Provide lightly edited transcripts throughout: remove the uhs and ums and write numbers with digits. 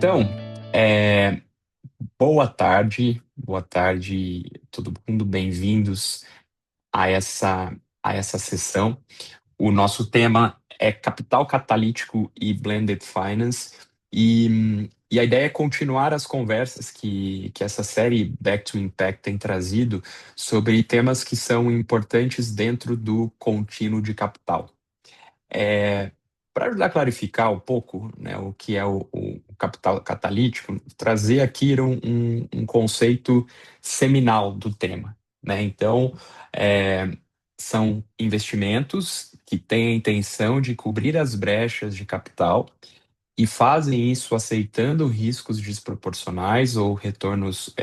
Então, é, boa tarde, todo mundo, bem-vindos a essa sessão. O nosso tema é Capital Catalítico e Blended Finance, e a ideia é continuar as conversas que essa série Back to Impact tem trazido sobre temas que são importantes dentro do contínuo de capital. Para ajudar a clarificar um pouco, né, o que é o capital catalítico, trazer aqui um conceito seminal do tema, né? Então, é, são investimentos que têm a intenção de cobrir as brechas de capital e fazem isso aceitando riscos desproporcionais ou retornos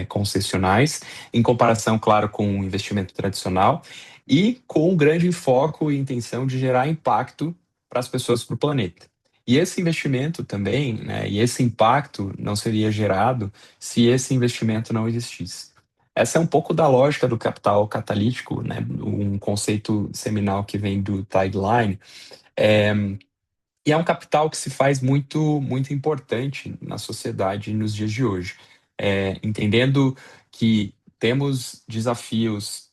concessionais, em comparação, claro, com o investimento tradicional, e com um grande foco e intenção de gerar impacto para as pessoas, para o planeta. E esse investimento também, né, e esse impacto não seria gerado se esse investimento não existisse. Essa é um pouco da lógica do capital catalítico, né, um conceito seminal que vem do Tideline. É, e é um capital que se faz muito importante na sociedade nos dias de hoje. Entendendo que temos desafios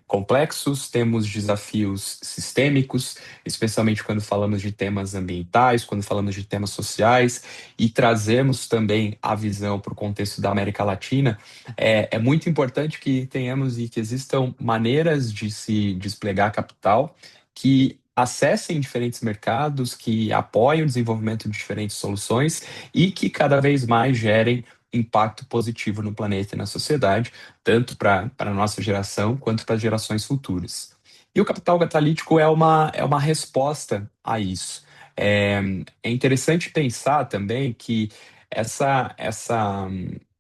complexos, temos desafios sistêmicos, especialmente quando falamos de temas ambientais, quando falamos de temas sociais, e trazemos também a visão para o contexto da América Latina. É muito importante que tenhamos e que existam maneiras de se desplegar capital que acessem diferentes mercados, que apoiem o desenvolvimento de diferentes soluções e que cada vez mais gerem impacto positivo no planeta e na sociedade, tanto para a nossa geração quanto para as gerações futuras. E o capital catalítico é uma resposta a isso. É, é interessante pensar também que essa, essa,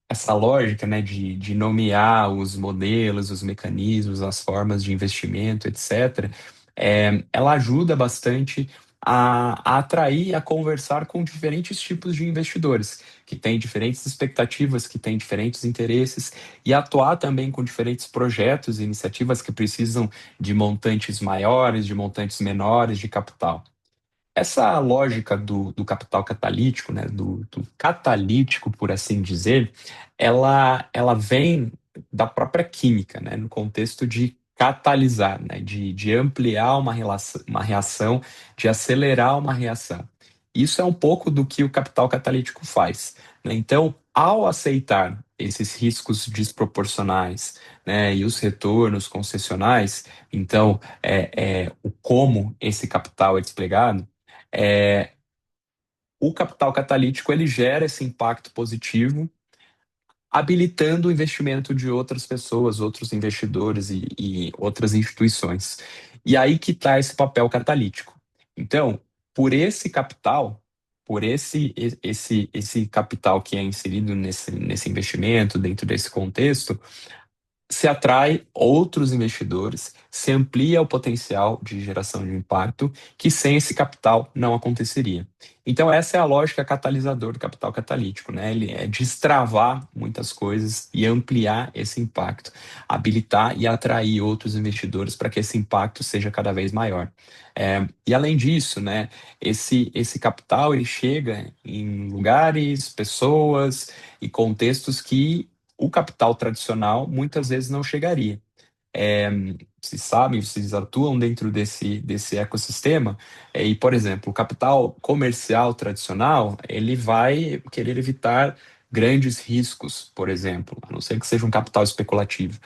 essa lógica, né, de nomear os modelos, os mecanismos, as formas de investimento, etc., ela ajuda bastante a atrair, a conversar com diferentes tipos de investidores, que têm diferentes expectativas, que têm diferentes interesses, e atuar também com diferentes projetos e iniciativas que precisam de montantes maiores, de montantes menores de capital. Essa lógica do capital catalítico, né, do catalítico, por assim dizer, ela vem da própria química, né, no contexto de catalisar, né, de ampliar uma reação, de acelerar uma reação. Isso é um pouco do que o capital catalítico faz, né? Então, ao aceitar esses riscos desproporcionais, né, e os retornos concessionais, então, o como esse capital é desplegado, é, o capital catalítico ele gera esse impacto positivo, habilitando o investimento de outras pessoas, outros investidores e outras instituições. E aí que está esse papel catalítico. Então, por esse capital, por esse capital que é inserido nesse investimento, dentro desse contexto, se atrai outros investidores, se amplia o potencial de geração de impacto, que sem esse capital não aconteceria. Então, essa é a lógica catalisador do capital catalítico, né? Ele é destravar muitas coisas e ampliar esse impacto, habilitar e atrair outros investidores para que esse impacto seja cada vez maior. E além disso, né, esse capital ele chega em lugares, pessoas e contextos que o capital tradicional muitas vezes não chegaria. É, Vocês sabem, vocês atuam dentro desse ecossistema, e, por exemplo, o capital comercial tradicional, ele vai querer evitar grandes riscos, por exemplo, a não ser que seja um capital especulativo.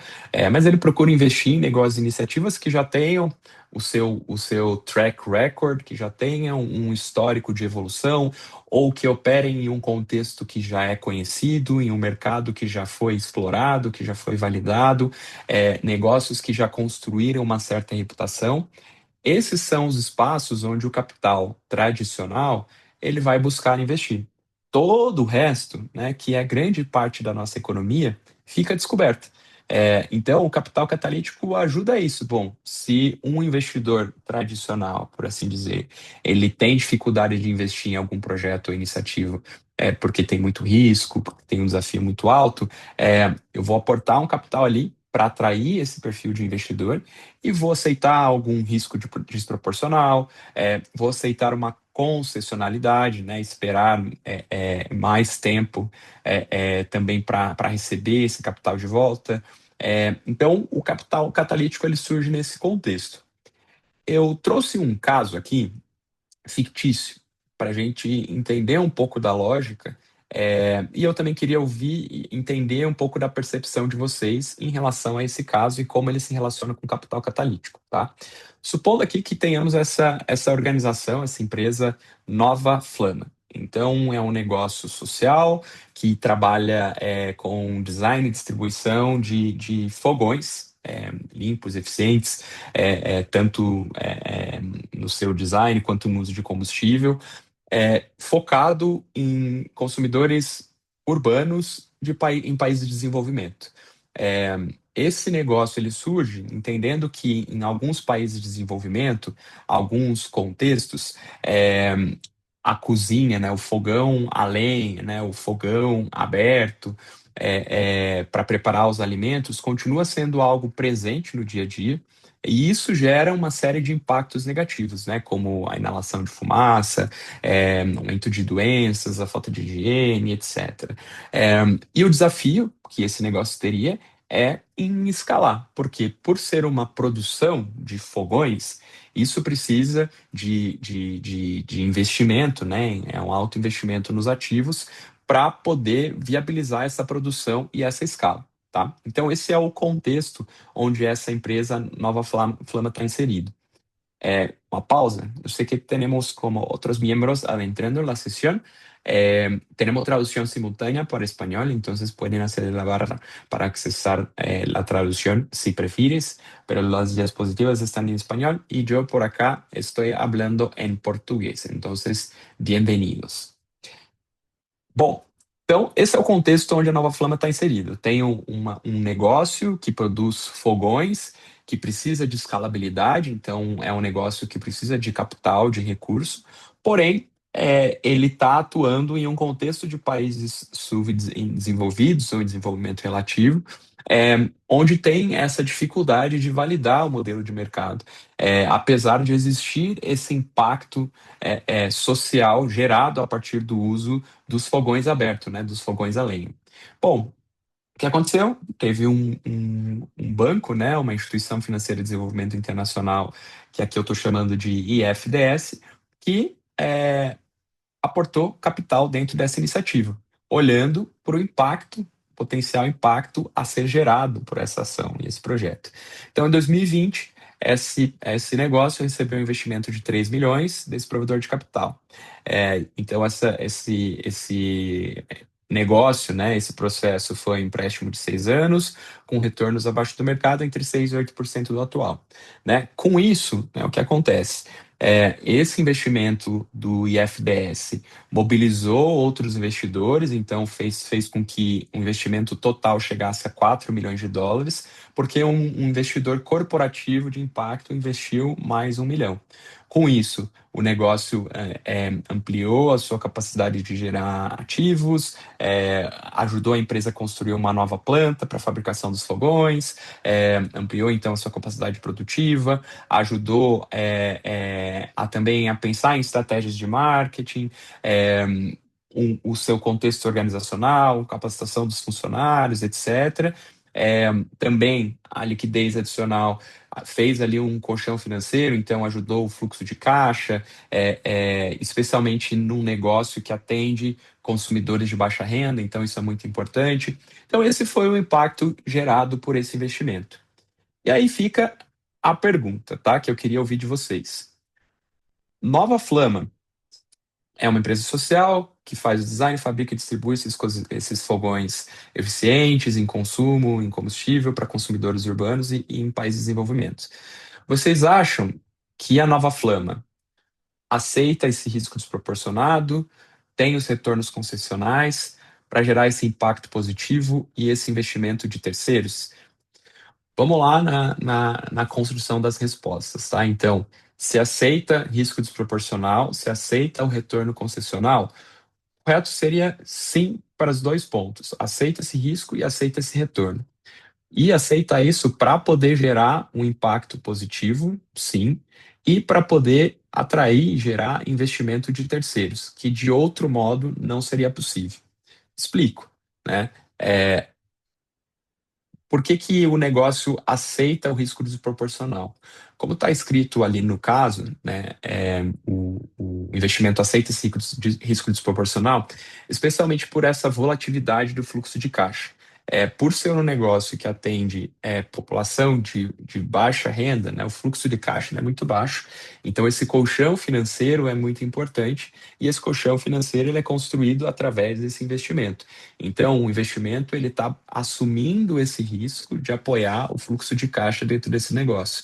Mas ele procura investir em negócios e iniciativas que já tenham o seu track record, que já tenham um histórico de evolução, ou que operem em um contexto que já é conhecido, em um mercado que já foi explorado, que já foi validado, negócios que já construíram uma certa reputação. Esses são os espaços onde o capital tradicional ele vai buscar investir. Todo o resto, né, que é grande parte da nossa economia, fica descoberto. Então, o capital catalítico ajuda a isso. Bom, se um investidor tradicional, por assim dizer, ele tem dificuldade de investir em algum projeto ou iniciativa, porque tem muito risco, porque tem um desafio muito alto, eu vou aportar um capital ali para atrair esse perfil de investidor e vou aceitar algum risco desproporcional, vou aceitar uma concessionalidade, né, esperar mais tempo também para receber esse capital de volta. Então, o capital catalítico ele surge nesse contexto. Eu trouxe um caso aqui fictício, para a gente entender um pouco da lógica. E eu também queria ouvir e entender um pouco da percepção de vocês em relação a esse caso e como ele se relaciona com o capital catalítico, tá? Supondo aqui que tenhamos essa organização, essa empresa Nova Flama. Então, é um negócio social que trabalha com design e distribuição de fogões limpos, eficientes, tanto no seu design quanto no uso de combustível, focado em consumidores urbanos em países de desenvolvimento. É, Esse negócio ele surge entendendo que em alguns países de desenvolvimento, alguns contextos, a cozinha, né, o fogão a lenha, né, o fogão aberto para preparar os alimentos continua sendo algo presente no dia a dia. E isso gera uma série de impactos negativos, né, como a inalação de fumaça, aumento de doenças, a falta de higiene, etc. É, e o desafio que esse negócio teria é em escalar, porque por ser uma produção de fogões, isso precisa de investimento, né? É um alto investimento nos ativos para poder viabilizar essa produção e essa escala, tá? Então, esse é o contexto onde essa empresa Nova Flama está inserida. Uma pausa. Yo sé que tenemos como otros miembros adentrando la sesión. Tenemos traducción simultánea para español, entonces pueden hacer la barra para accesar la traducción si prefieres, pero las diapositivas están en español y yo por acá estoy hablando en portugués, entonces bienvenidos. Bom, então esse é o contexto onde a Nova Flama está inserida. Tem um negócio que produz fogões, que precisa de escalabilidade, então é um negócio que precisa de capital, de recurso, porém ele está atuando em um contexto de países subdesenvolvidos ou em desenvolvimento relativo, onde tem essa dificuldade de validar o modelo de mercado, apesar de existir esse impacto social gerado a partir do uso dos fogões abertos, né, dos fogões a lenha. Bom, o que aconteceu? Teve um banco, né, uma instituição financeira de desenvolvimento internacional, que aqui eu estou chamando de IFDS, que aportou capital dentro dessa iniciativa, olhando para o impacto, potencial impacto a ser gerado por essa ação e esse projeto. Então, em 2020, esse negócio recebeu um investimento de 3 milhões desse provedor de capital. Então, esse negócio, né, esse processo foi um empréstimo de 6 anos, com retornos abaixo do mercado, entre 6% e 8% do atual. Né? Com isso, né, o que acontece? Esse investimento do IFDS mobilizou outros investidores, então fez com que o investimento total chegasse a 4 milhões de dólares, porque um investidor corporativo de impacto investiu mais 1 milhão. Com isso, o negócio ampliou a sua capacidade de gerar ativos, ajudou a empresa a construir uma nova planta para a fabricação dos fogões, ampliou então a sua capacidade produtiva, ajudou também a pensar em estratégias de marketing, o seu contexto organizacional, capacitação dos funcionários, etc. Também a liquidez adicional fez ali um colchão financeiro, então ajudou o fluxo de caixa, especialmente num negócio que atende consumidores de baixa renda, então isso é muito importante. Então esse foi o impacto gerado por esse investimento. E aí fica a pergunta, tá? Que eu queria ouvir de vocês. Nova Flama é uma empresa social que faz o design, fabrica e distribui esses fogões eficientes em consumo, em combustível para consumidores urbanos e em países de desenvolvimento. Vocês acham que a Nova Flama aceita esse risco desproporcionado, tem os retornos concessionais para gerar esse impacto positivo e esse investimento de terceiros? Vamos lá na construção das respostas, tá? Então, se aceita risco desproporcional, se aceita o retorno concessional, o correto seria sim para os dois pontos. Aceita esse risco e aceita esse retorno. E aceita isso para poder gerar um impacto positivo, sim, e para poder atrair e gerar investimento de terceiros, que de outro modo não seria possível. Explico, né? É, por que que o negócio aceita o risco desproporcional? Como está escrito ali no caso, né, o investimento aceita esse risco desproporcional, especialmente por essa volatilidade do fluxo de caixa. Por ser um negócio que atende população de baixa renda, né, o fluxo de caixa né, é muito baixo, então esse colchão financeiro é muito importante e esse colchão financeiro ele é construído através desse investimento. Então, o investimento ele está assumindo esse risco de apoiar o fluxo de caixa dentro desse negócio.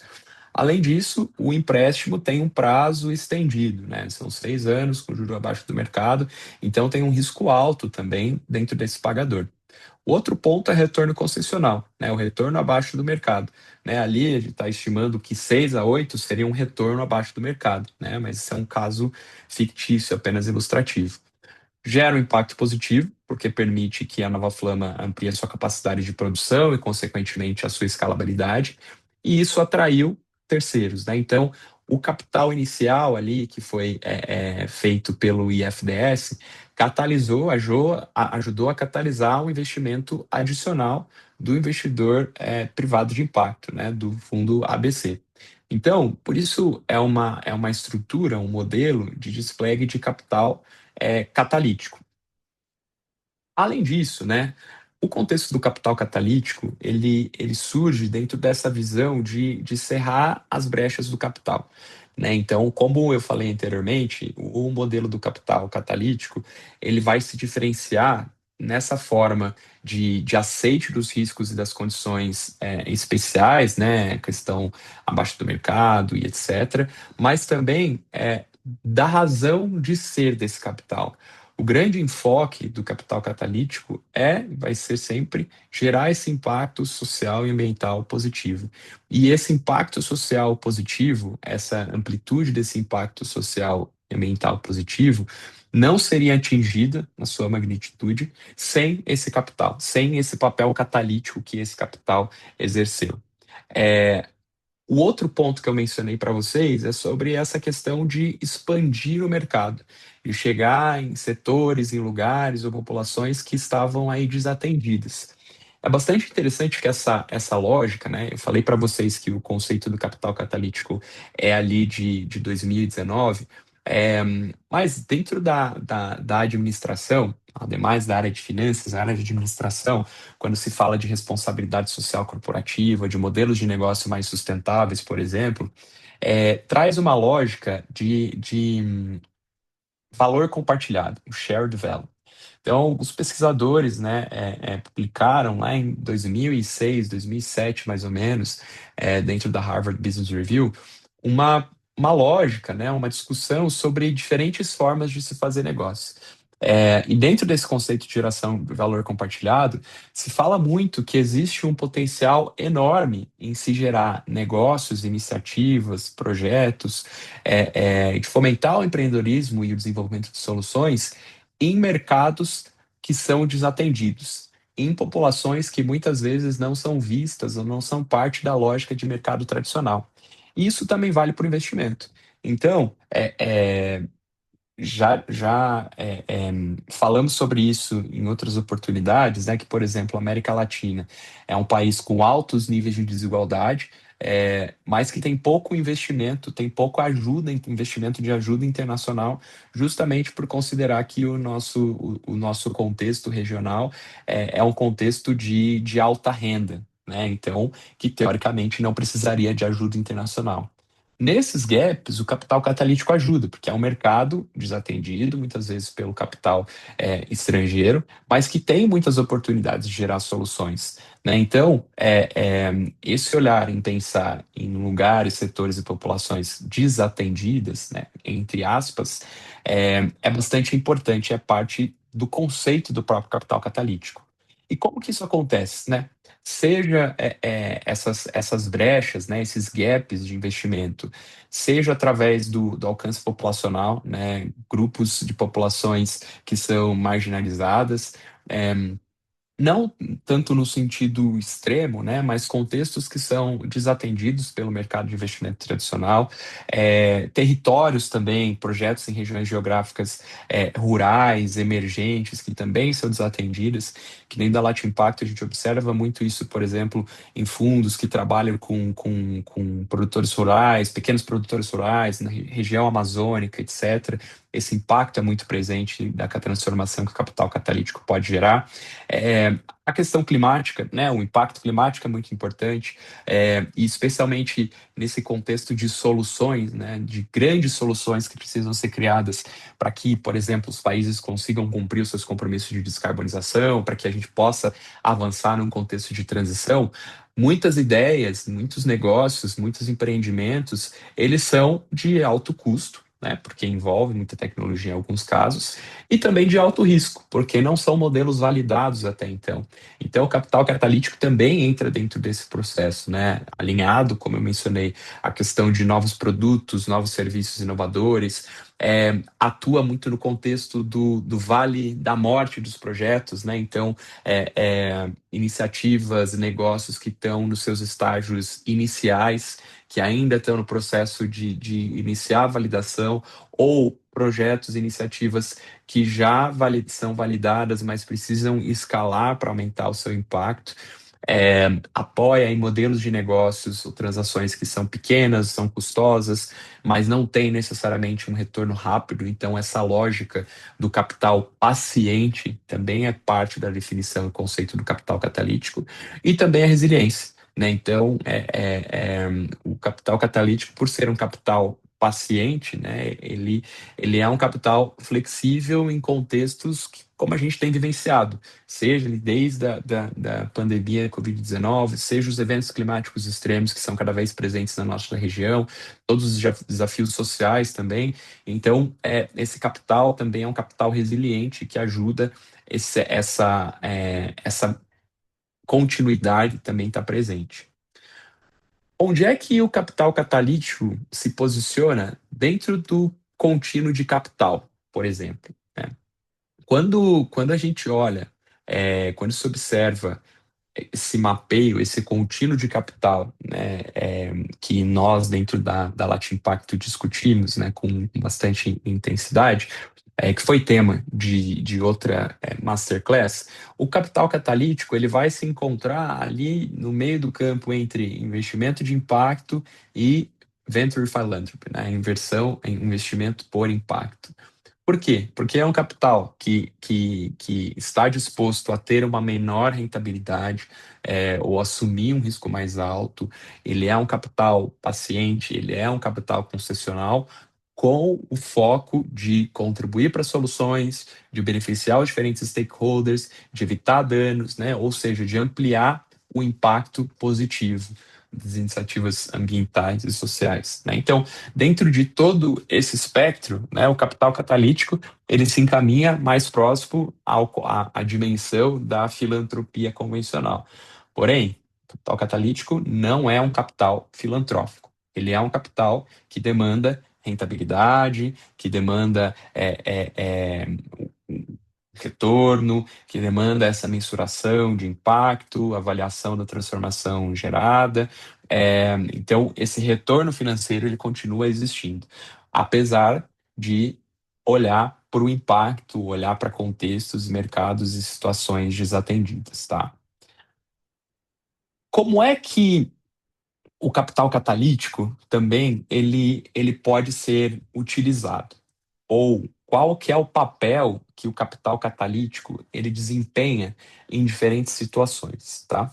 Além disso, o empréstimo tem um prazo estendido, né? São 6 anos com juro abaixo do mercado, então tem um risco alto também dentro desse pagador. O outro ponto é retorno concessional, né? O retorno abaixo do mercado. Né? Ali a gente está estimando que 6 a 8 seria um retorno abaixo do mercado, né? Mas isso é um caso fictício, apenas ilustrativo. Gera um impacto positivo, porque permite que a Nova Flama amplie a sua capacidade de produção e, consequentemente, a sua escalabilidade, e isso atraiu terceiros, né? Então, o capital inicial ali, que foi feito pelo IFDS, ajudou a catalisar o investimento adicional do investidor privado de impacto, né? Do fundo ABC. Então, por isso é uma estrutura, um modelo de desplegue de capital catalítico. Além disso, né, o contexto do capital catalítico, ele surge dentro dessa visão de cerrar as brechas do capital. Né? Então, como eu falei anteriormente, o modelo do capital catalítico, ele vai se diferenciar nessa forma de aceite dos riscos e das condições especiais, né, que estão abaixo do mercado e etc., mas também da razão de ser desse capital. O grande enfoque do capital catalítico vai ser sempre gerar esse impacto social e ambiental positivo. E esse impacto social positivo, essa amplitude desse impacto social e ambiental positivo, não seria atingida na sua magnitude sem esse capital, sem esse papel catalítico que esse capital exerceu. É, o outro ponto que eu mencionei para vocês é sobre essa questão de expandir o mercado, de chegar em setores, em lugares ou populações que estavam aí desatendidas. É bastante interessante que essa lógica, né? Eu falei para vocês que o conceito do capital catalítico é ali de 2019, é, mas dentro da administração, ademais da área de finanças, a área de administração, quando se fala de responsabilidade social corporativa, de modelos de negócio mais sustentáveis, por exemplo, traz uma lógica de valor compartilhado, o shared value. Então, os pesquisadores, né, publicaram lá em 2006, 2007, mais ou menos, dentro da Harvard Business Review, uma lógica, né, uma discussão sobre diferentes formas de se fazer negócio. E dentro desse conceito de geração de valor compartilhado, se fala muito que existe um potencial enorme em se gerar negócios, iniciativas, projetos, de fomentar o empreendedorismo e o desenvolvimento de soluções em mercados que são desatendidos, em populações que muitas vezes não são vistas ou não são parte da lógica de mercado tradicional. E isso também vale para o investimento. Então, já falamos sobre isso em outras oportunidades, né? Que, por exemplo, a América Latina é um país com altos níveis de desigualdade, mas que tem pouco investimento, tem pouco ajuda, investimento de ajuda internacional, justamente por considerar que o nosso contexto regional é um contexto de alta renda, né? Então, que teoricamente não precisaria de ajuda internacional. Nesses gaps, o capital catalítico ajuda, porque é um mercado desatendido, muitas vezes pelo capital estrangeiro, mas que tem muitas oportunidades de gerar soluções. Né? Então, esse olhar em pensar em lugares, setores e populações desatendidas, né, entre aspas, é bastante importante, é parte do conceito do próprio capital catalítico. E como que isso acontece, né? Seja essas brechas, né, esses gaps de investimento, seja através do alcance populacional, né, grupos de populações que são marginalizadas, é, não tanto no sentido extremo, né, mas contextos que são desatendidos pelo mercado de investimento tradicional, territórios também, projetos em regiões geográficas rurais, emergentes, que também são desatendidas, que nem da Latin Impact a gente observa muito isso, por exemplo, em fundos que trabalham com produtores rurais, pequenos produtores rurais, na região amazônica, etc. Esse impacto é muito presente da transformação que o capital catalítico pode gerar. A questão climática, né, o impacto climático é muito importante, e especialmente nesse contexto de soluções, né, de grandes soluções que precisam ser criadas para que, por exemplo, os países consigam cumprir os seus compromissos de descarbonização, para que a gente possa avançar num contexto de transição. Muitas ideias, muitos negócios, muitos empreendimentos, eles são de alto custo, né, porque envolve muita tecnologia em alguns casos, e também de alto risco, porque não são modelos validados até então. Então, o capital catalítico também entra dentro desse processo, né? Alinhado, como eu mencionei, a questão de novos produtos, novos serviços inovadores, atua muito no contexto do vale da morte dos projetos, né? Então, iniciativas, negócios que estão nos seus estágios iniciais, que ainda estão no processo de iniciar a validação, ou projetos, iniciativas que já são validadas, mas precisam escalar para aumentar o seu impacto. Apoia em modelos de negócios ou transações que são pequenas, são custosas, mas não tem necessariamente um retorno rápido. Então, essa lógica do capital paciente também é parte da definição e conceito do capital catalítico, e também a resiliência. Né? Então, o capital catalítico, por ser um capital paciente, né, ele é um capital flexível em contextos como a gente tem vivenciado, seja desde da pandemia Covid-19, seja os eventos climáticos extremos que são cada vez presentes na nossa região, todos os desafios sociais também. Então, esse capital também é um capital resiliente que ajuda essa continuidade também está presente. Onde é que o capital catalítico se posiciona dentro do contínuo de capital, por exemplo? Né? Quando a gente olha, quando se observa esse mapeio, esse contínuo de capital, né, que nós dentro da Latin Impacto discutimos, né, com bastante intensidade, que foi tema de outra masterclass, o capital catalítico ele vai se encontrar ali no meio do campo entre investimento de impacto e venture philanthropy, né, inversão em investimento por impacto. Por quê? Porque é um capital que está disposto a ter uma menor rentabilidade, ou assumir um risco mais alto. Ele é um capital paciente, ele é um capital concessional, com o foco de contribuir para soluções, de beneficiar os diferentes stakeholders, de evitar danos, né? Ou seja, de ampliar o impacto positivo das iniciativas ambientais e sociais, né? Então, dentro de todo esse espectro, né, o capital catalítico ele se encaminha mais próximo à dimensão da filantropia convencional. Porém, o capital catalítico não é um capital filantrópico. Ele é um capital que demanda rentabilidade, que demanda retorno, que demanda essa mensuração de impacto, avaliação da transformação gerada. Então, esse retorno financeiro ele continua existindo, apesar de olhar para o impacto, olhar para contextos, mercados e situações desatendidas, tá? Como é que o capital catalítico também ele pode ser utilizado? Ou qual que é o papel que o capital catalítico ele desempenha em diferentes situações, tá?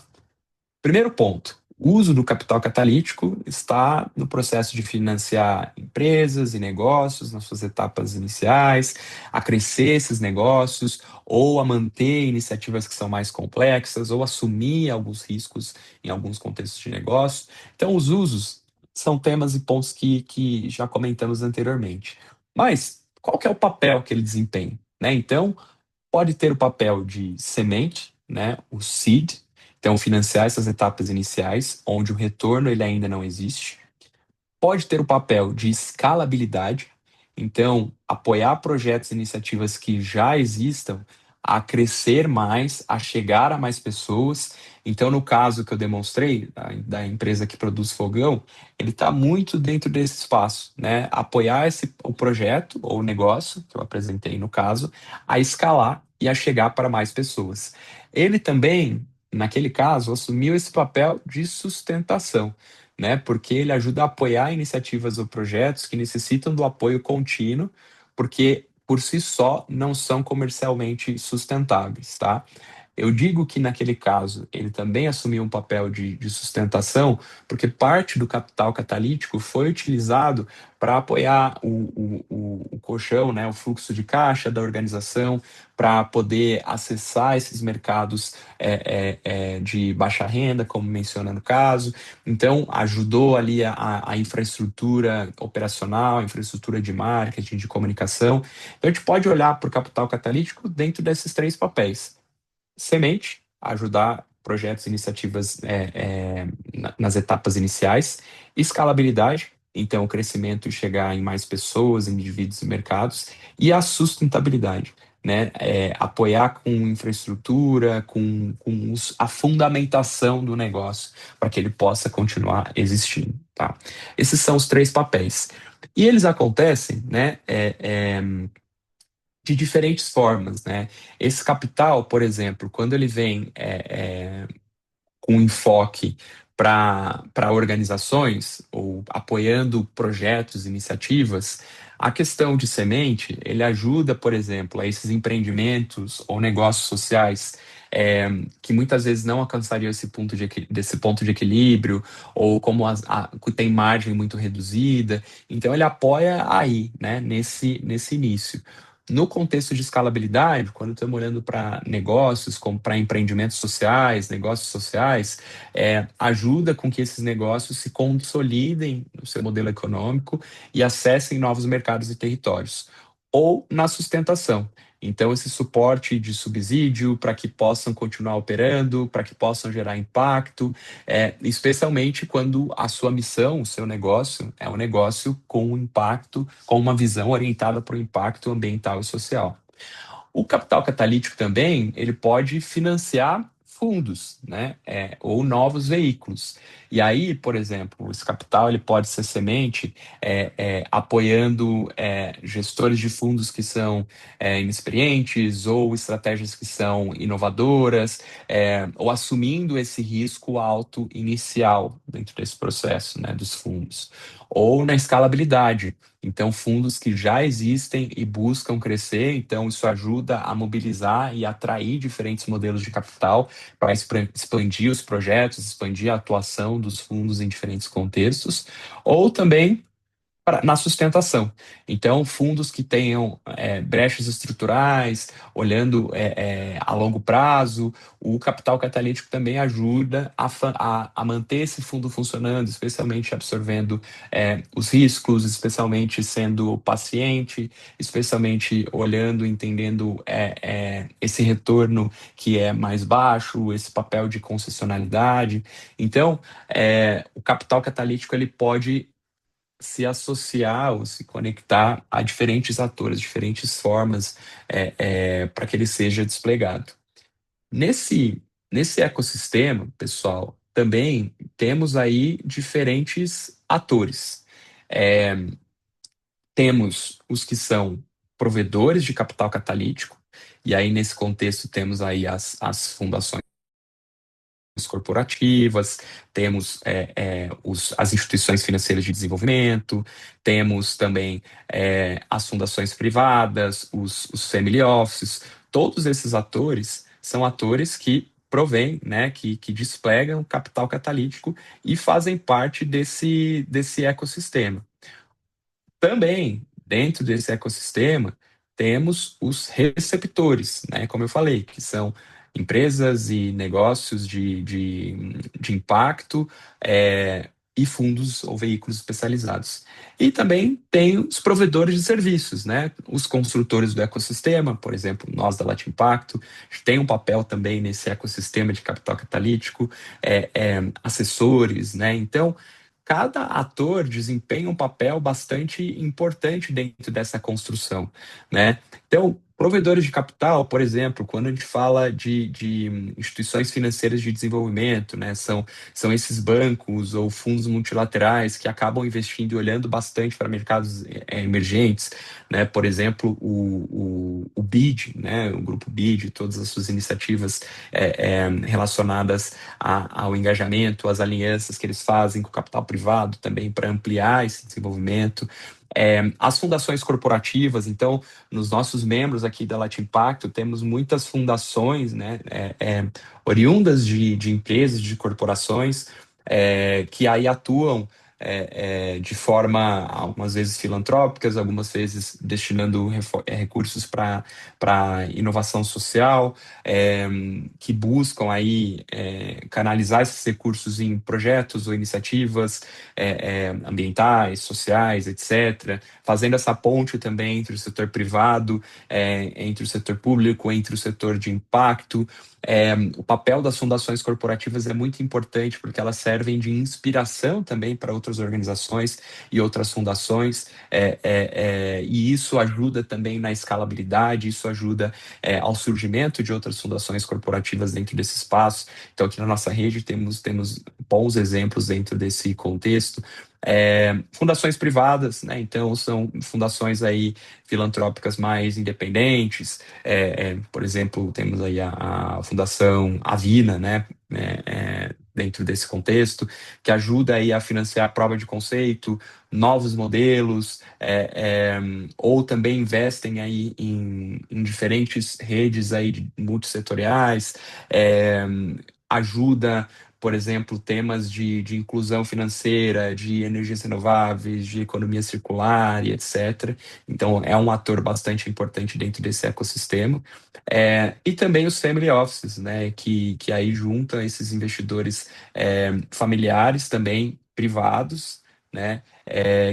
Primeiro ponto, o uso do capital catalítico está no processo de financiar empresas e negócios nas suas etapas iniciais, a crescer esses negócios, ou a manter iniciativas que são mais complexas, ou assumir alguns riscos em alguns contextos de negócio. Então, os usos são temas e pontos que já comentamos anteriormente. Mas qual que é o papel que ele desempenha? Né? Então, pode ter o papel de semente, né, o seed, então financiar essas etapas iniciais, onde o retorno ele ainda não existe. Pode ter o papel de escalabilidade, então apoiar projetos e iniciativas que já existam, a crescer mais, a chegar a mais pessoas. Então, no caso que eu demonstrei, da empresa que produz fogão, ele está muito dentro desse espaço, né? Apoiar o projeto ou o negócio, que eu apresentei no caso, a escalar e a chegar para mais pessoas. Ele também, naquele caso, assumiu esse papel de sustentação, né? Porque ele ajuda a apoiar iniciativas ou projetos que necessitam do apoio contínuo, porque por si só não são comercialmente sustentáveis, tá? Eu digo que naquele caso ele também assumiu um papel de sustentação, porque parte do capital catalítico foi utilizado para apoiar o colchão, né, o fluxo de caixa da organização, para poder acessar esses mercados de baixa renda, como menciona no caso. Então, ajudou ali a infraestrutura operacional, a infraestrutura de marketing, de comunicação. Então, a gente pode olhar para o capital catalítico dentro desses três papéis: semente, ajudar projetos e iniciativas nas etapas iniciais; escalabilidade, então o crescimento e chegar em mais pessoas, indivíduos e mercados; e a sustentabilidade, né? Apoiar com infraestrutura, com a fundamentação do negócio para que ele possa continuar existindo, tá? Esses são os três papéis. E eles acontecem, né, de diferentes formas, né? Esse capital, por exemplo, quando ele vem com enfoque para organizações ou apoiando projetos, iniciativas, a questão de semente, ele ajuda, por exemplo, a esses empreendimentos ou negócios sociais que muitas vezes não alcançariam desse ponto de equilíbrio, ou como tem margem muito reduzida. Então, ele apoia aí, né, nesse início. No contexto de escalabilidade, quando estamos olhando para negócios, como para empreendimentos sociais, negócios sociais, ajuda com que esses negócios se consolidem no seu modelo econômico e acessem novos mercados e territórios. Ou na sustentação. Então, esse suporte de subsídio para que possam continuar operando, para que possam gerar impacto, especialmente quando a sua missão, o seu negócio, é um negócio com impacto, com uma visão orientada para o impacto ambiental e social. O capital catalítico também, ele pode financiar fundos, né, ou novos veículos. E aí, por exemplo, esse capital ele pode ser semente, apoiando gestores de fundos que são inexperientes, ou estratégias que são inovadoras, ou assumindo esse risco alto inicial dentro desse processo, né, dos fundos. Ou na escalabilidade. Então, fundos que já existem e buscam crescer, então isso ajuda a mobilizar e atrair diferentes modelos de capital para expandir os projetos, expandir a atuação dos fundos em diferentes contextos, ou também na sustentação. Então, fundos que tenham brechas estruturais, olhando a longo prazo, o capital catalítico também ajuda a manter esse fundo funcionando, especialmente absorvendo os riscos, especialmente sendo paciente, especialmente olhando, entendendo esse retorno que é mais baixo, esse papel de concessionalidade. Então, o capital catalítico ele pode se associar ou se conectar a diferentes atores, diferentes formas para que ele seja desplegado. Nesse, nesse ecossistema, pessoal, também temos aí diferentes atores. É, Temos os que são provedores de capital catalítico, e aí nesse contexto temos aí as fundações corporativas, temos as instituições financeiras de desenvolvimento, temos também as fundações privadas, os family offices. Todos esses atores são atores que provêm, né, que desplegam capital catalítico e fazem parte desse ecossistema. Também, dentro desse ecossistema, temos os receptores, né? Como eu falei, que são empresas e negócios de impacto, e fundos ou veículos especializados. E também tem os provedores de serviços, né? Os construtores do ecossistema, por exemplo, nós da Latin Impacto, tem um papel também nesse ecossistema de capital catalítico, assessores, né? Então, cada ator desempenha um papel bastante importante dentro dessa construção, né? Então, Provedores de capital, por exemplo, quando a gente fala de instituições financeiras de desenvolvimento, né, são esses bancos ou fundos multilaterais que acabam investindo e olhando bastante para mercados emergentes, né, por exemplo, o BID, né, o grupo BID, todas as suas iniciativas relacionadas ao engajamento, às alianças que eles fazem com o capital privado também para ampliar esse desenvolvimento. As fundações corporativas, então, nos nossos membros aqui da Latin Impacto, temos muitas fundações, né, oriundas de empresas, de corporações, que aí atuam de forma, algumas vezes filantrópicas, algumas vezes destinando recursos para inovação social, é, que buscam aí canalizar esses recursos em projetos ou iniciativas ambientais, sociais, etc., fazendo essa ponte também entre o setor privado, entre o setor público, entre o setor de impacto. O papel das fundações corporativas é muito importante porque elas servem de inspiração também para outras organizações e outras fundações, e isso ajuda também na escalabilidade, isso ajuda ao surgimento de outras fundações corporativas dentro desse espaço. Então, aqui na nossa rede temos bons exemplos dentro desse contexto. Fundações privadas, né? Então são fundações aí filantrópicas mais independentes. Por exemplo, temos aí a Fundação Avina, né? Dentro desse contexto, que ajuda aí a financiar a prova de conceito, novos modelos, ou também investem aí em diferentes redes aí multissetoriais, é, ajuda, por exemplo, temas de inclusão financeira, de energias renováveis, de economia circular e etc. Então, é um ator bastante importante dentro desse ecossistema. E também os family offices, né, que aí juntam esses investidores familiares também, privados, né,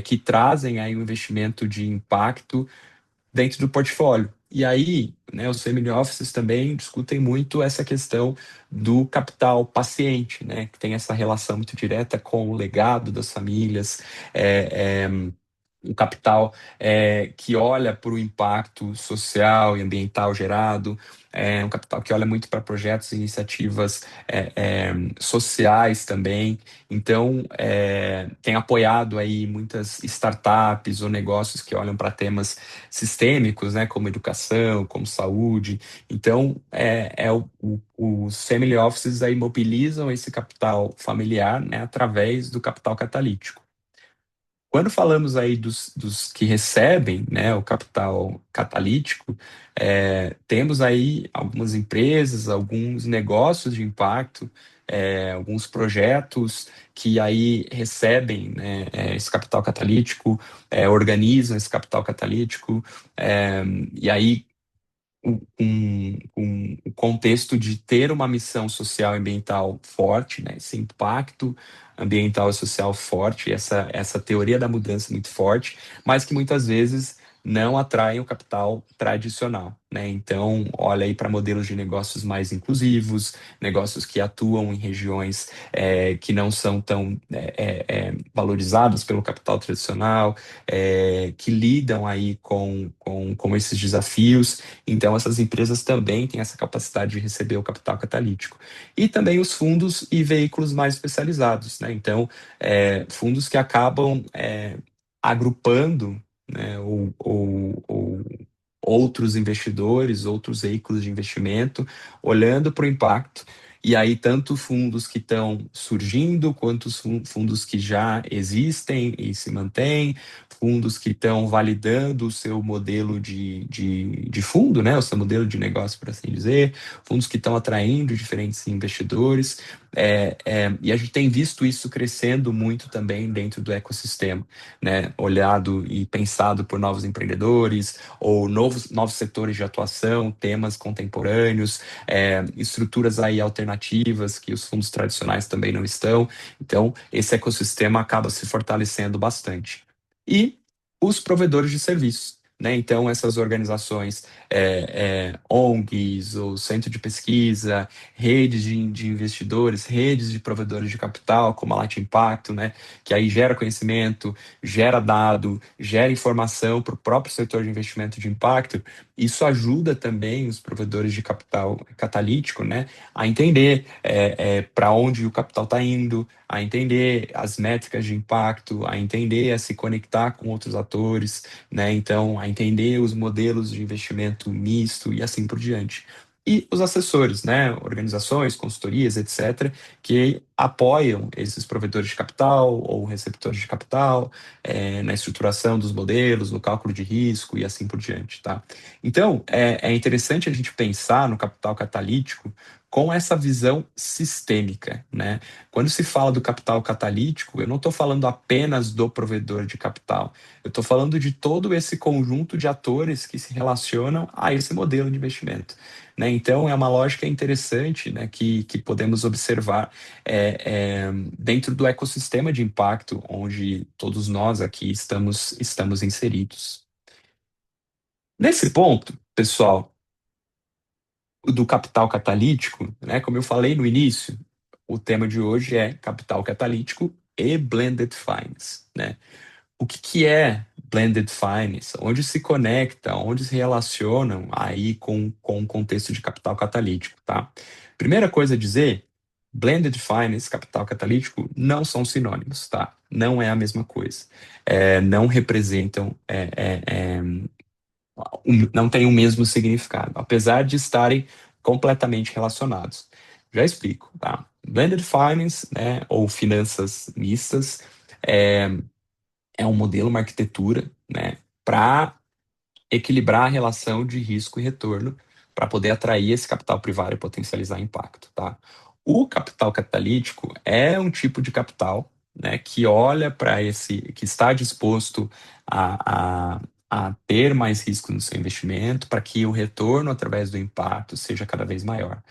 que trazem aí um investimento de impacto dentro do portfólio. E aí, né, os family offices também discutem muito essa questão do capital paciente, né, que tem essa relação muito direta com o legado das famílias, é, é, um capital que olha para o impacto social e ambiental gerado, um capital que olha muito para projetos e iniciativas sociais também. Então, tem apoiado aí muitas startups ou negócios que olham para temas sistêmicos, né, como educação, como saúde. Então, os family offices aí mobilizam esse capital familiar, né, através do capital catalítico. Quando falamos aí dos que recebem, né, o capital catalítico, temos aí algumas empresas, alguns negócios de impacto, alguns projetos que aí recebem, né, esse capital catalítico, organizam esse capital catalítico, e aí o contexto de ter uma missão social e ambiental forte, né? Esse impacto ambiental e social forte, essa teoria da mudança muito forte, mas que muitas vezes não atraem o capital tradicional, né? Então, olha aí para modelos de negócios mais inclusivos, negócios que atuam em regiões que não são tão valorizadas pelo capital tradicional, que lidam aí com esses desafios. Então, essas empresas também têm essa capacidade de receber o capital catalítico. E também os fundos e veículos mais especializados, né? Então, fundos que acabam agrupando, né, ou outros investidores, outros veículos de investimento, olhando para o impacto. E aí, tanto fundos que estão surgindo, quanto os fundos que já existem e se mantêm, fundos que estão validando o seu modelo de fundo, né, o seu modelo de negócio, por assim dizer, fundos que estão atraindo diferentes investidores, e a gente tem visto isso crescendo muito também dentro do ecossistema, né, olhado e pensado por novos empreendedores, ou novos setores de atuação, temas contemporâneos, estruturas aí alternativas que os fundos tradicionais também não estão. Então, esse ecossistema acaba se fortalecendo bastante. E os provedores de serviços. né? Então, essas organizações, ONGs, ou centro de pesquisa, redes de investidores, redes de provedores de capital, como a Late Impacto, né? Que aí gera conhecimento, gera dado, gera informação para o próprio setor de investimento de impacto. Isso ajuda também os provedores de capital catalítico, né, a entender para onde o capital está indo, a entender as métricas de impacto, a entender, a se conectar com outros atores, né, então a entender os modelos de investimento misto e assim por diante. E os assessores, né, organizações, consultorias, etc., que apoiam esses provedores de capital ou receptores de capital na estruturação dos modelos, no cálculo de risco e assim por diante, tá? Então, é interessante a gente pensar no capital catalítico com essa visão sistêmica, né? Quando se fala do capital catalítico, eu não estou falando apenas do provedor de capital, eu estou falando de todo esse conjunto de atores que se relacionam a esse modelo de investimento, né? Então, é uma lógica interessante, né, que podemos observar dentro do ecossistema de impacto onde todos nós aqui estamos inseridos. Nesse ponto, pessoal, do capital catalítico, né? Como eu falei no início, o tema de hoje é capital catalítico e blended finance, né? O que é blended finance? Onde se conecta, onde se relacionam aí com o contexto de capital catalítico, tá? Primeira coisa a dizer, blended finance, capital catalítico, não são sinônimos, tá? Não é a mesma coisa. Não representam não têm o mesmo significado, apesar de estarem completamente relacionados. Já explico, tá? Blended Finance, né, ou finanças mistas, é, é um modelo, uma arquitetura, né, para equilibrar a relação de risco e retorno, para poder atrair esse capital privado e potencializar impacto, tá? O capital catalítico é um tipo de capital, né, que olha para esse, que está disposto a, a ter mais risco no seu investimento, para que o retorno através do impacto seja cada vez maior.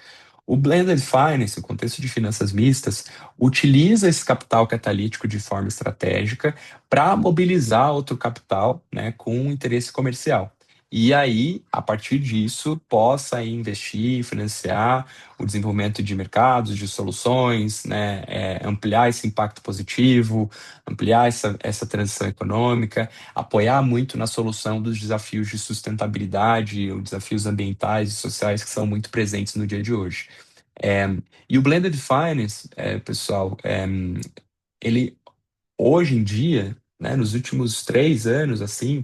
O Blended Finance, o contexto de finanças mistas, utiliza esse capital catalítico de forma estratégica para mobilizar outro capital, né, com um interesse comercial. E aí, a partir disso, possa aí investir, financiar o desenvolvimento de mercados, de soluções, né, ampliar esse impacto positivo, ampliar essa transição econômica, apoiar muito na solução dos desafios de sustentabilidade, os desafios ambientais e sociais que são muito presentes no dia de hoje. É, e o Blended Finance, pessoal, ele hoje em dia, né, nos últimos 3 anos, assim,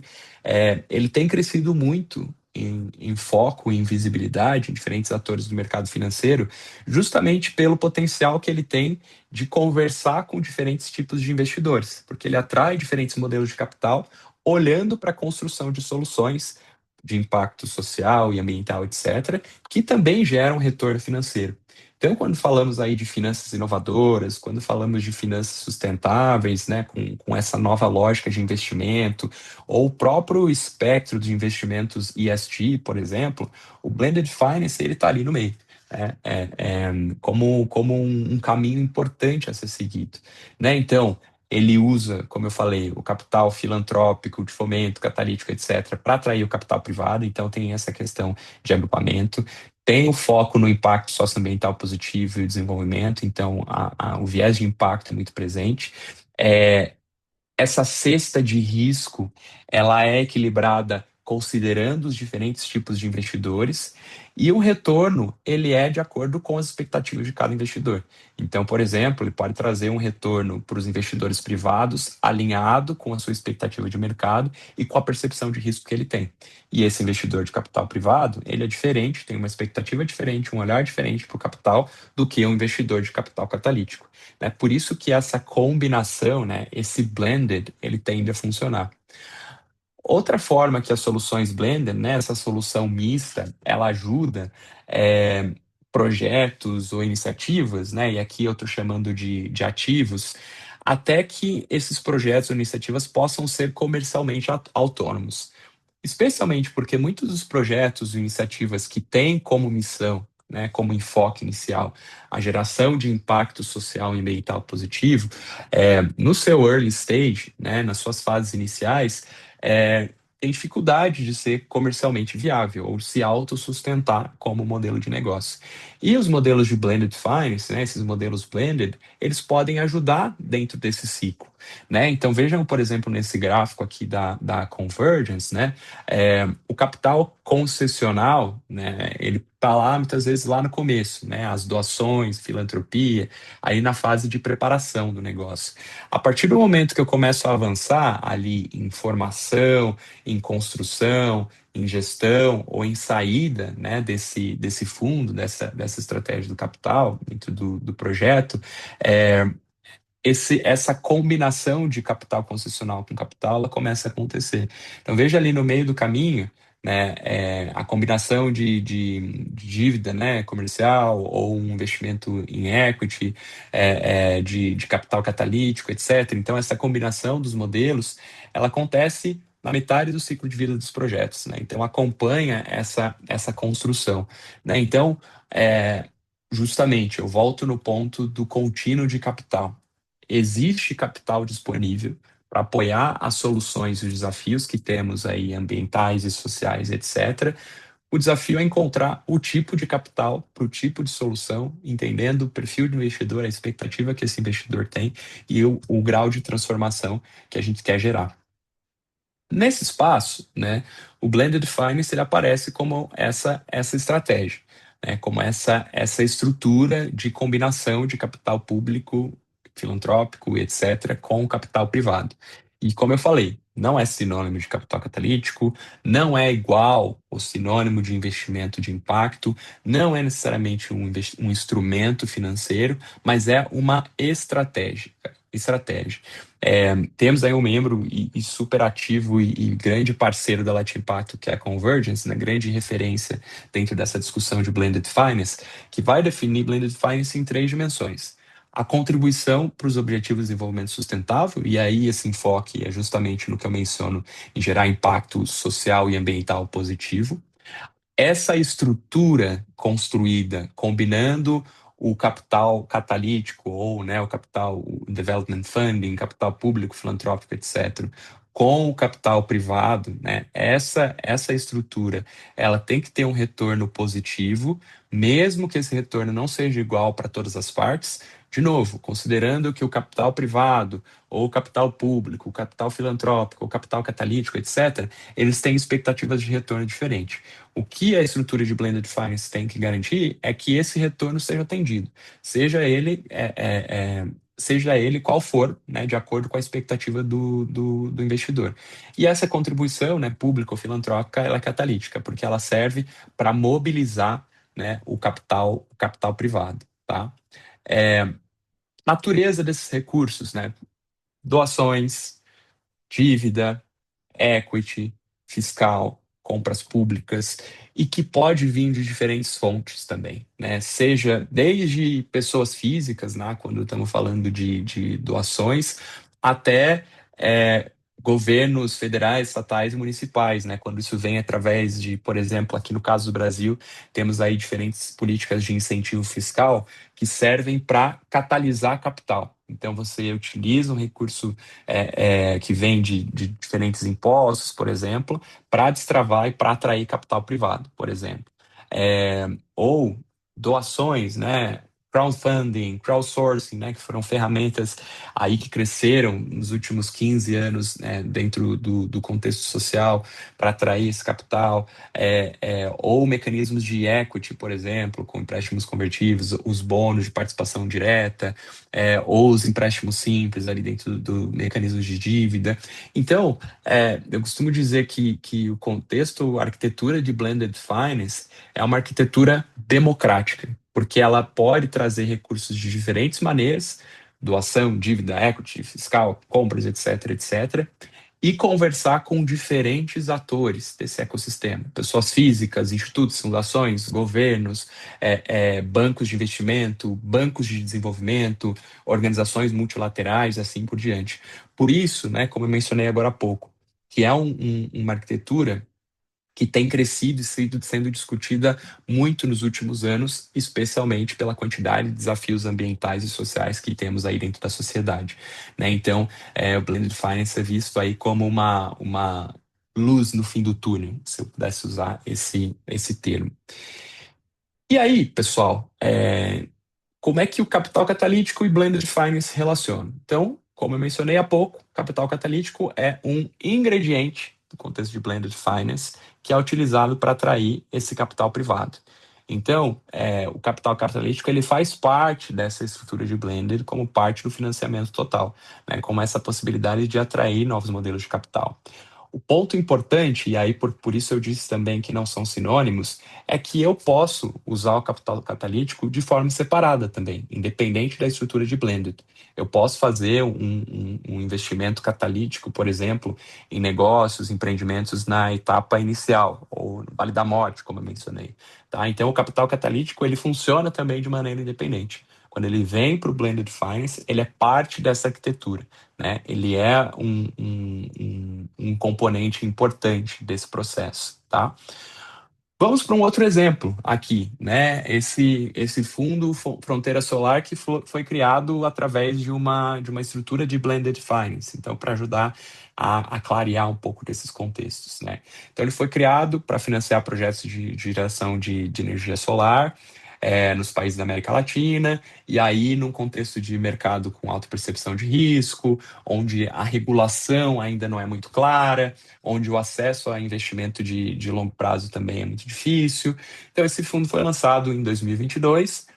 ele tem crescido muito em foco, em visibilidade em diferentes atores do mercado financeiro, justamente pelo potencial que ele tem de conversar com diferentes tipos de investidores, porque ele atrai diferentes modelos de capital, olhando para a construção de soluções de impacto social e ambiental, etc., que também geram retorno financeiro. Então, quando falamos aí de finanças inovadoras, quando falamos de finanças sustentáveis, né, com essa nova lógica de investimento, ou o próprio espectro de investimentos ESG, por exemplo, o Blended Finance ele está ali no meio, né, como um caminho importante a ser seguido, né? Então, ele usa, como eu falei, o capital filantrópico, de fomento, catalítico, etc., para atrair o capital privado. Então, tem essa questão de agrupamento. Tem o foco no impacto socioambiental positivo e o desenvolvimento, então o viés de impacto é muito presente. É, essa cesta de risco, ela é equilibrada considerando os diferentes tipos de investidores e o retorno, ele é de acordo com as expectativas de cada investidor. Então, por exemplo, ele pode trazer um retorno para os investidores privados alinhado com a sua expectativa de mercado e com a percepção de risco que ele tem. E esse investidor de capital privado, ele é diferente, tem uma expectativa diferente, um olhar diferente para o capital do que um investidor de capital catalítico. É por isso que essa combinação, né, esse blended, ele tende a funcionar. Outra forma que as soluções blended, né, essa solução mista, ela ajuda projetos ou iniciativas, né, e aqui eu estou chamando de ativos, até que esses projetos ou iniciativas possam ser comercialmente autônomos. Especialmente porque muitos dos projetos e iniciativas que têm como missão, né, como enfoque inicial, a geração de impacto social e ambiental positivo, no seu early stage, né, nas suas fases iniciais, tem dificuldade de ser comercialmente viável ou se autossustentar como modelo de negócio. E os modelos de blended finance, né, esses modelos blended, eles podem ajudar dentro desse ciclo, né? Então vejam, por exemplo, nesse gráfico aqui da Convergence, né, o capital concessional, né, ele está lá muitas vezes lá no começo, né, as doações, filantropia, aí na fase de preparação do negócio. A partir do momento que eu começo a avançar ali em formação, em construção, em gestão ou em saída, né, desse fundo, dessa estratégia do capital, dentro do projeto, é, essa combinação de capital concessional com capital, ela começa a acontecer. Então, veja ali no meio do caminho, né, a combinação de dívida, né, comercial ou um investimento em equity, de capital catalítico, etc. Então, essa combinação dos modelos, ela acontece na metade do ciclo de vida dos projetos, né? Então, acompanha essa construção, né? Então, justamente, eu volto no ponto do contínuo de capital. Existe capital disponível para apoiar as soluções e os desafios que temos aí, ambientais e sociais, etc. O desafio é encontrar o tipo de capital para o tipo de solução, entendendo o perfil do investidor, a expectativa que esse investidor tem e o grau de transformação que a gente quer gerar. Nesse espaço, né, o Blended Finance ele aparece como essa estratégia, né, como essa estrutura de combinação de capital público, filantrópico, etc., com capital privado. E como eu falei, não é sinônimo de capital catalítico, não é igual ou sinônimo de investimento de impacto, não é necessariamente um instrumento financeiro, mas é uma estratégia. Estratégia. Temos aí um membro e super ativo e grande parceiro da Latin Impacto, que é a Convergence, né, grande referência dentro dessa discussão de Blended Finance, que vai definir Blended Finance em três dimensões. A contribuição para os Objetivos de Desenvolvimento Sustentável, e aí esse enfoque é justamente no que eu menciono em gerar impacto social e ambiental positivo. Essa estrutura construída, combinando o capital catalítico ou, né, o capital o development funding, capital público, filantrópico, etc., com o capital privado, né, essa estrutura, ela tem que ter um retorno positivo, mesmo que esse retorno não seja igual para todas as partes. De novo, considerando que o capital privado, ou o capital público, o capital filantrópico, o capital catalítico, etc., eles têm expectativas de retorno diferentes. O que a estrutura de Blended Finance tem que garantir é que esse retorno seja atendido, seja ele, seja ele qual for, né, de acordo com a expectativa do investidor. E essa contribuição, né, pública ou filantrópica, ela é catalítica, porque ela serve para mobilizar, né, o capital privado, tá? É, natureza desses recursos, né? Doações, dívida, equity, fiscal, compras públicas, e que pode vir de diferentes fontes também, né? Seja desde pessoas físicas, né, quando estamos falando de doações, até governos federais, estatais e municipais, né? Quando isso vem através de, por exemplo, aqui no caso do Brasil, temos aí diferentes políticas de incentivo fiscal que servem para catalisar capital. Então, você utiliza um recurso que vem de diferentes impostos, por exemplo, para destravar e para atrair capital privado, por exemplo. Ou doações, né? Crowdfunding, crowdsourcing, né, que foram ferramentas aí que cresceram nos últimos 15 anos, né, dentro do contexto social para atrair esse capital, ou mecanismos de equity, por exemplo, com empréstimos convertíveis, os bônus de participação direta, ou os empréstimos simples ali dentro do mecanismo de dívida. Então, eu costumo dizer que o contexto, a arquitetura de Blended Finance é uma arquitetura democrática, porque ela pode trazer recursos de diferentes maneiras, doação, dívida, equity, fiscal, compras, etc., etc., e conversar com diferentes atores desse ecossistema, pessoas físicas, institutos, fundações, governos, bancos de investimento, bancos de desenvolvimento, organizações multilaterais, assim por diante. Por isso, né, como eu mencionei agora há pouco, que é uma arquitetura que tem crescido e sido sendo discutida muito nos últimos anos, especialmente pela quantidade de desafios ambientais e sociais que temos aí dentro da sociedade, né? Então, o Blended Finance é visto aí como uma luz no fim do túnel, se eu pudesse usar esse termo. E aí, pessoal, como é que o capital catalítico e blended finance se relacionam? Então, como eu mencionei há pouco, capital catalítico é um ingrediente do contexto de blended finance que é utilizado para atrair esse capital privado. Então, o capital catalítico ele faz parte dessa estrutura de blended como parte do financiamento total, né, como essa possibilidade de atrair novos modelos de capital. O ponto importante, e aí por isso eu disse também que não são sinônimos, é que eu posso usar o capital catalítico de forma separada também, independente da estrutura de blended. Eu posso fazer um investimento catalítico, por exemplo, em negócios, empreendimentos na etapa inicial, ou no Vale da Morte, como eu mencionei. Tá? Então, o capital catalítico ele funciona também de maneira independente. Quando ele vem para o Blended Finance, ele é parte dessa arquitetura, né? Ele é um componente importante desse processo, tá? Vamos para um outro exemplo aqui, né? Esse fundo Fronteira Solar que foi criado através de uma estrutura de blended finance, então para ajudar a clarear um pouco desses contextos, né? Então ele foi criado para financiar projetos de geração de energia solar nos países da América Latina, e aí num contexto de mercado com alta percepção de risco, onde a regulação ainda não é muito clara, onde o acesso a investimento de longo prazo também é muito difícil. Então, esse fundo foi lançado em 2022,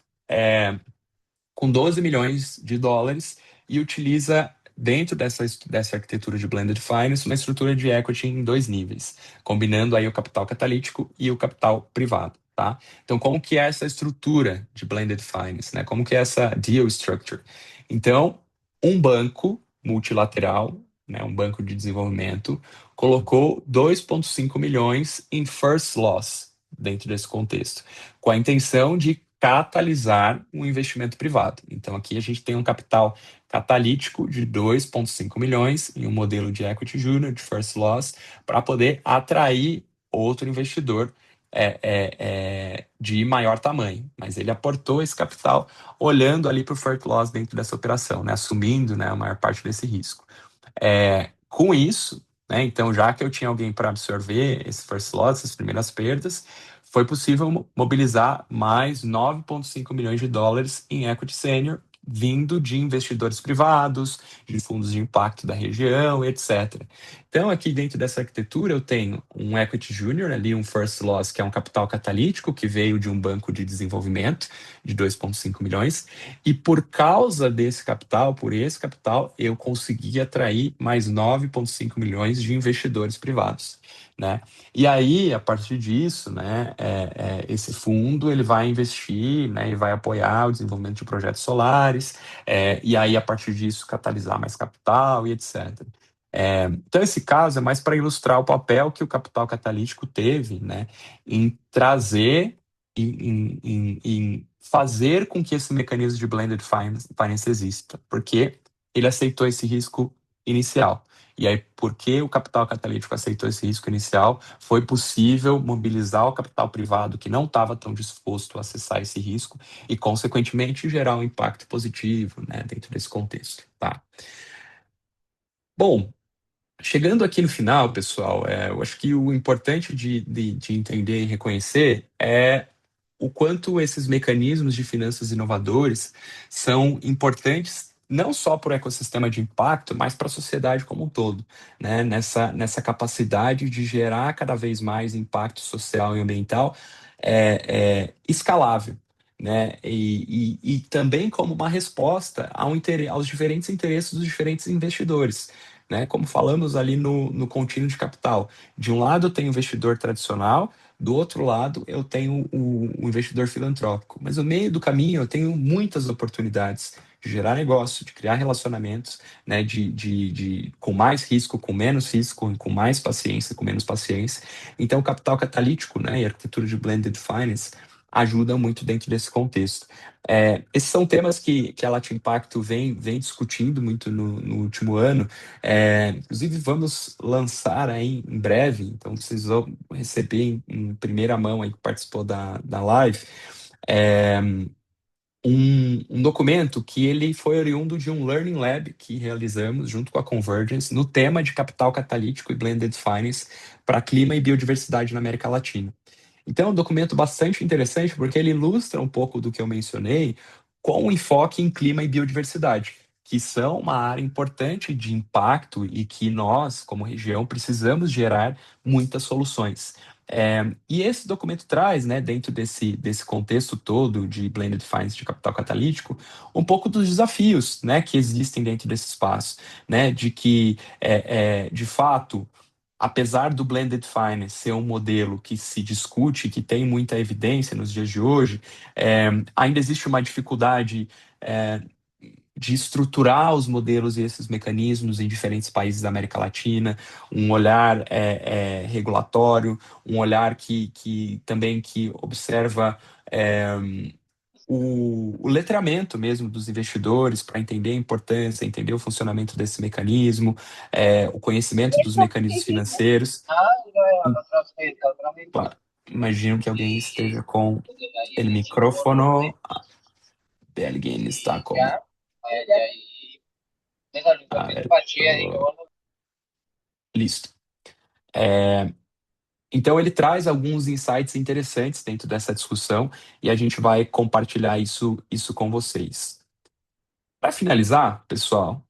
com 12 milhões de dólares, e utiliza, dentro dessa arquitetura de blended finance, uma estrutura de equity em dois níveis, combinando aí o capital catalítico e o capital privado. Tá? Então, como que é essa estrutura de blended finance, né? Como que é essa deal structure? Então, um banco multilateral, né, um banco de desenvolvimento, colocou 2,5 milhões em first loss dentro desse contexto, com a intenção de catalisar um investimento privado. Então, aqui a gente tem um capital catalítico de 2,5 milhões em um modelo de equity junior, de first loss, para poder atrair outro investidor de maior tamanho. Mas ele aportou esse capital olhando ali para o first loss dentro dessa operação, né, assumindo, né, a maior parte desse risco. Com isso, né, então, já que eu tinha alguém para absorver esse first loss, essas primeiras perdas, foi possível mobilizar mais 9,5 milhões de dólares em equity senior, vindo de investidores privados, de fundos de impacto da região, etc. Então, aqui dentro dessa arquitetura, eu tenho um equity junior, ali um first loss, que é um capital catalítico, que veio de um banco de desenvolvimento de 2,5 milhões, e por causa desse capital, por esse capital, eu consegui atrair mais 9,5 milhões de investidores privados, né? E aí, a partir disso, né, esse fundo ele vai investir, né, e vai apoiar o desenvolvimento de projetos solares, e aí, a partir disso, catalisar mais capital e etc. Então, esse caso é mais para ilustrar o papel que o capital catalítico teve, né, em trazer, em fazer com que esse mecanismo de blended finance exista, porque ele aceitou esse risco inicial. E aí, porque o capital catalítico aceitou esse risco inicial, foi possível mobilizar o capital privado que não estava tão disposto a acessar esse risco e, consequentemente, gerar um impacto positivo, né, dentro desse contexto. Tá? Bom, chegando aqui no final, pessoal, eu acho que o importante de entender e reconhecer é o quanto esses mecanismos de finanças inovadores são importantes não só para o ecossistema de impacto, mas para a sociedade como um todo, né? Nessa capacidade de gerar cada vez mais impacto social e ambiental escalável. Né? E também como uma resposta aos diferentes interesses dos diferentes investidores. Né? Como falamos ali no contínuo de capital. De um lado, eu tenho o investidor tradicional, do outro lado, eu tenho o investidor filantrópico. Mas no meio do caminho, eu tenho muitas oportunidades de gerar negócio, de criar relacionamentos, né, com mais risco, com menos risco, com mais paciência, com menos paciência. Então, o capital catalítico, né, e a arquitetura de blended finance ajuda muito dentro desse contexto. Esses são temas que a Latin Impacto vem discutindo muito no último ano. Inclusive, vamos lançar aí em breve, então vocês vão receber em primeira mão aí que participou da live, é, um documento que ele foi oriundo de um Learning Lab que realizamos junto com a Convergence no tema de capital catalítico e blended finance para clima e biodiversidade na América Latina. Então, é um documento bastante interessante porque ele ilustra um pouco do que eu mencionei com enfoque em clima e biodiversidade, que são uma área importante de impacto e que nós, como região, precisamos gerar muitas soluções. E esse documento traz, né, dentro desse contexto todo de blended finance de capital catalítico, um pouco dos desafios, né, que existem dentro desse espaço, né, de que, de fato, apesar do blended finance ser um modelo que se discute, que tem muita evidência nos dias de hoje, ainda existe uma dificuldade é, de estruturar os modelos e esses mecanismos em diferentes países da América Latina, um olhar regulatório, um olhar que também que observa é, o letramento mesmo dos investidores para entender a importância, entender o funcionamento desse mecanismo, o conhecimento dos mecanismos financeiros. Opa, imagino que alguém esteja com o micrófono. Alguém está com aberto. Listo. Então, ele traz alguns insights interessantes dentro dessa discussão e a gente vai compartilhar isso com vocês. Para finalizar, pessoal,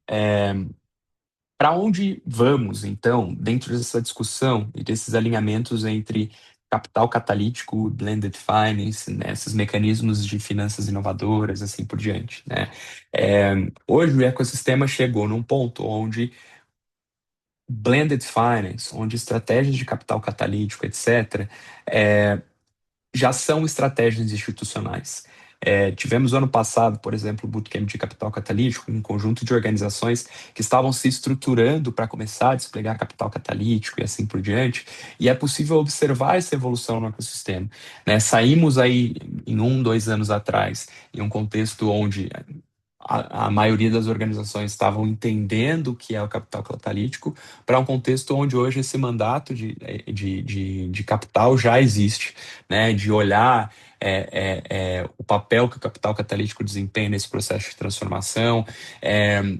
para onde vamos, então, dentro dessa discussão e desses alinhamentos entre capital catalítico, blended finance, né, esses mecanismos de finanças inovadoras, assim por diante, né? Hoje o ecossistema chegou num ponto onde blended finance, onde estratégias de capital catalítico, etc., já são estratégias institucionais. Tivemos ano passado, por exemplo, o Bootcamp de Capital Catalítico, um conjunto de organizações que estavam se estruturando para começar a desplegar capital catalítico e assim por diante, e é possível observar essa evolução no ecossistema, né? Saímos aí, em 2 anos atrás, em um contexto onde a maioria das organizações estavam entendendo o que é o capital catalítico, para um contexto onde hoje esse mandato de capital já existe, né? De olhar o papel que o capital catalítico desempenha nesse processo de transformação,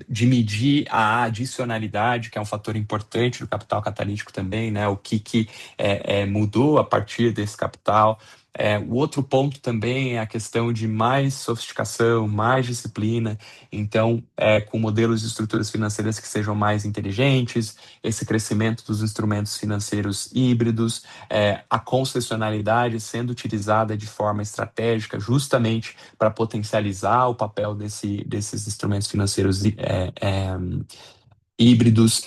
de medir a adicionalidade, que é um fator importante do capital catalítico também, né? O que mudou a partir desse capital. O outro ponto também é a questão de mais sofisticação, mais disciplina, então, com modelos de estruturas financeiras que sejam mais inteligentes, esse crescimento dos instrumentos financeiros híbridos, a concessionalidade sendo utilizada de forma estratégica, justamente para potencializar o papel desses instrumentos financeiros híbridos,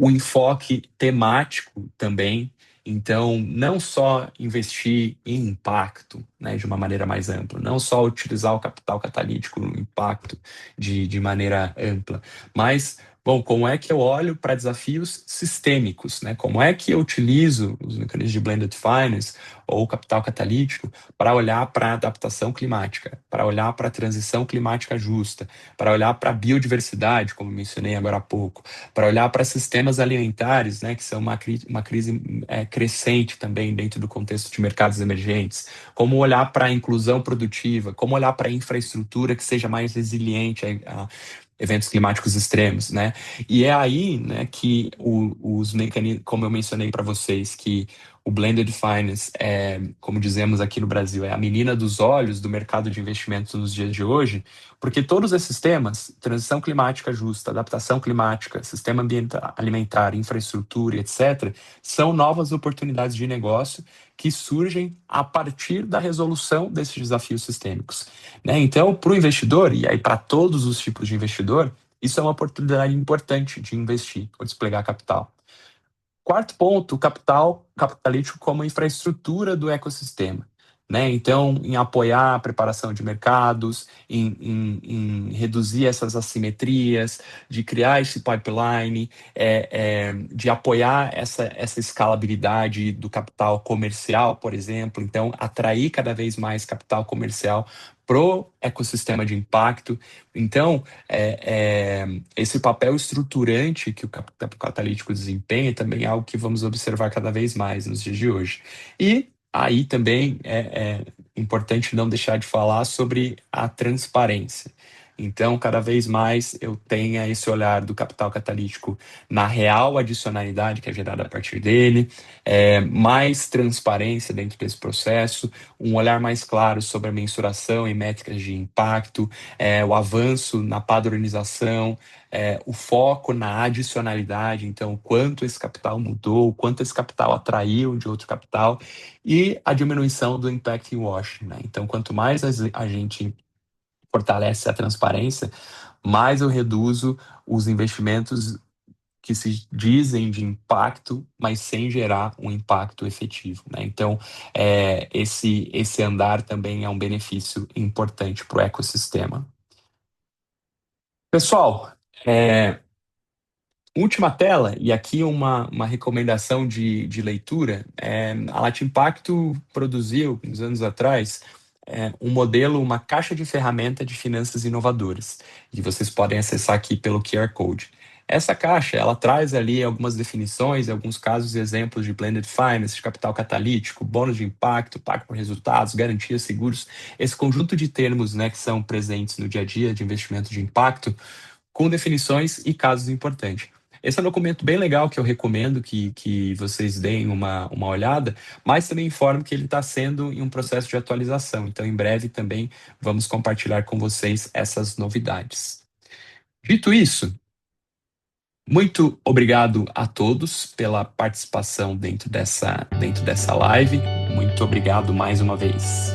o enfoque temático também. Então, não só investir em impacto, né, de uma maneira mais ampla, não só utilizar o capital catalítico no impacto de maneira ampla, mas, bom, como é que eu olho para desafios sistêmicos, né? Como é que eu utilizo os mecanismos de blended finance ou capital catalítico para olhar para a adaptação climática, para olhar para a transição climática justa, para olhar para a biodiversidade, como mencionei agora há pouco, para olhar para sistemas alimentares, né, que são uma crise crescente também dentro do contexto de mercados emergentes, como olhar para a inclusão produtiva, como olhar para a infraestrutura que seja mais resiliente a eventos climáticos extremos, né? E é aí, né, que os mecanismos, como eu mencionei para vocês, que o blended finance como dizemos aqui no Brasil, é a menina dos olhos do mercado de investimentos nos dias de hoje, porque todos esses temas, transição climática justa, adaptação climática, sistema ambiental, alimentar, infraestrutura, etc., são novas oportunidades de negócio que surgem a partir da resolução desses desafios sistêmicos, né? Então, para o investidor, e aí para todos os tipos de investidor, isso é uma oportunidade importante de investir ou desplegar capital. Quarto ponto, capital capitalístico como infraestrutura do ecossistema, né? Então, em apoiar a preparação de mercados, em reduzir essas assimetrias, de criar esse pipeline, de apoiar essa escalabilidade do capital comercial, por exemplo. Então, atrair cada vez mais capital comercial pro ecossistema de impacto. Então, esse papel estruturante que o capital catalítico desempenha também é algo que vamos observar cada vez mais nos dias de hoje. E aí também importante não deixar de falar sobre a transparência. Então, cada vez mais eu tenho esse olhar do capital catalítico na real adicionalidade que é gerada a partir dele, mais transparência dentro desse processo, um olhar mais claro sobre a mensuração e métricas de impacto, o avanço na padronização, o foco na adicionalidade, então, quanto esse capital mudou, quanto esse capital atraiu de outro capital, e a diminuição do impact washing, né? Então, quanto mais a gente fortalece a transparência, mais eu reduzo os investimentos que se dizem de impacto, mas sem gerar um impacto efetivo, né? Então, esse andar também é um benefício importante para o ecossistema. Pessoal, última tela, e aqui uma recomendação de leitura. A Latin Impacto produziu, uns anos atrás, um modelo, uma caixa de ferramenta de finanças inovadoras, que vocês podem acessar aqui pelo QR Code. Essa caixa, ela traz ali algumas definições, em alguns casos, exemplos de blended finance, de capital catalítico, bônus de impacto, pago por resultados, garantias, seguros, esse conjunto de termos, né, que são presentes no dia a dia de investimento de impacto, com definições e casos importantes. Esse é um documento bem legal que eu recomendo que vocês deem uma olhada, mas também informo que ele está sendo em um processo de atualização. Então, em breve também vamos compartilhar com vocês essas novidades. Dito isso, muito obrigado a todos pela participação dentro dessa live. Muito obrigado mais uma vez.